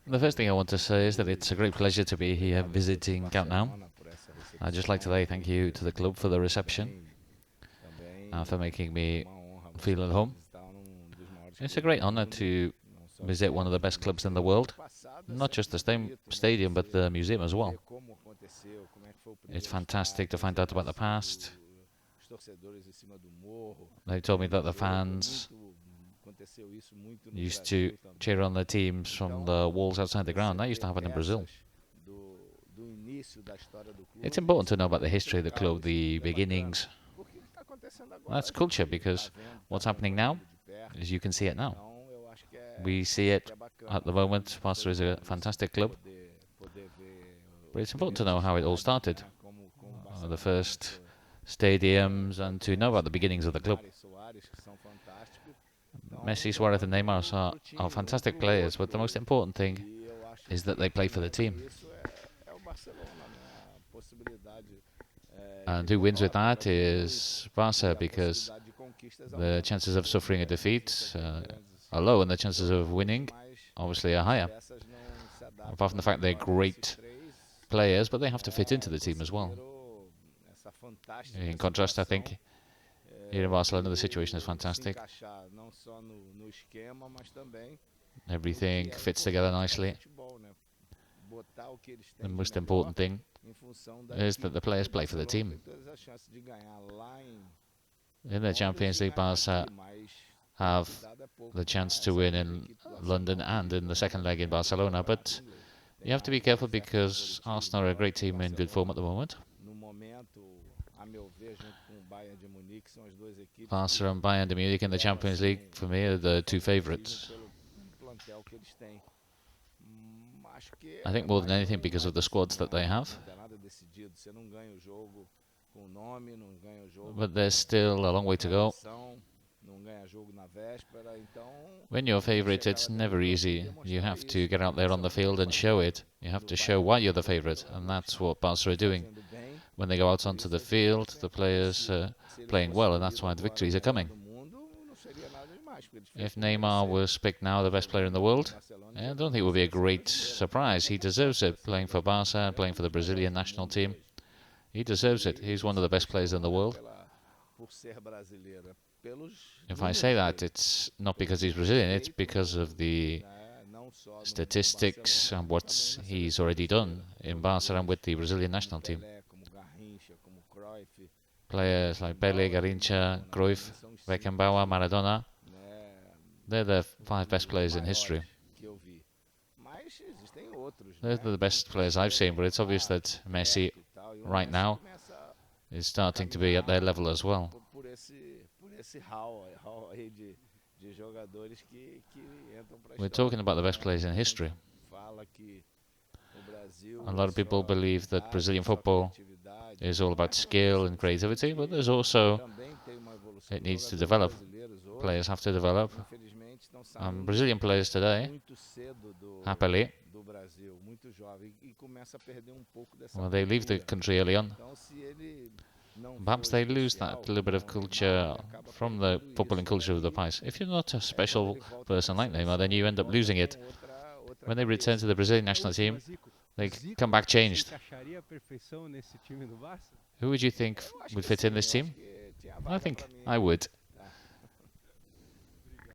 The first thing I want to say is that it's a great pleasure to be here visiting Camp Nou. I'd just like to say thank you to the club for the reception and for making me feel at home. It's a great honor to visit one of the best clubs in the world, not just the stadium but the museum as well. It's fantastic to find out about the past. They told me that the fans used to cheer on their teams from the walls outside the ground. That used to happen in Brazil. It's important to know about the history of the club, the beginnings. That's culture, because what's happening now is you can see it now. We see it at the moment. Barca is a fantastic club. But it's important to know how it all started. The first stadiums, and to know about the beginnings of the club. Messi, Suarez and Neymar are fantastic players, but the most important thing is that they play for the team. And who wins with that is Barca, because the chances of suffering a defeat are low and the chances of winning obviously are higher. Apart from the fact they're great players, but they have to fit into the team as well. In contrast, I think here in Barcelona the situation is fantastic. Everything fits together nicely. The most important thing is that the players play for the team. In the Champions League, Barca have the chance to win in London and in the second leg in Barcelona, but you have to be careful because Arsenal are a great team in good form at the moment. Barca and Bayern de Munich in the Champions League, for me, are the two favourites. I think more than anything because of the squads that they have. But there's still a long way to go. When you're favourite, it's never easy. You have to get out there on the field and show it. You have to show why you're the favourite, and that's what Barca are doing. When they go out onto the field, the players are playing well, and that's why the victories are coming. If Neymar was picked now the best player in the world, I don't think it would be a great surprise. He deserves it, playing for Barca and playing for the Brazilian national team. He deserves it. He's one of the best players in the world. If I say that, it's not because he's Brazilian, it's because of the statistics and what he's already done in Barca and with the Brazilian national team. Players like Pelé, Garrincha, Cruyff, Beckenbauer, Maradona, they're the 5 best players in history. They're the best players I've seen, but it's obvious that Messi, right now, is starting to be at their level as well. We're talking about the best players in history. A lot of people believe that Brazilian football is all about skill and creativity, but there's also, it needs to develop. Players have to develop. Brazilian players today, happily, well, they leave the country early on. Perhaps they lose that little bit of culture from the footballing culture of the past. If you're not a special person like Neymar, then you end up losing it. When they return to the Brazilian national team, they come back changed. Who would you think would fit in this team? I think I would.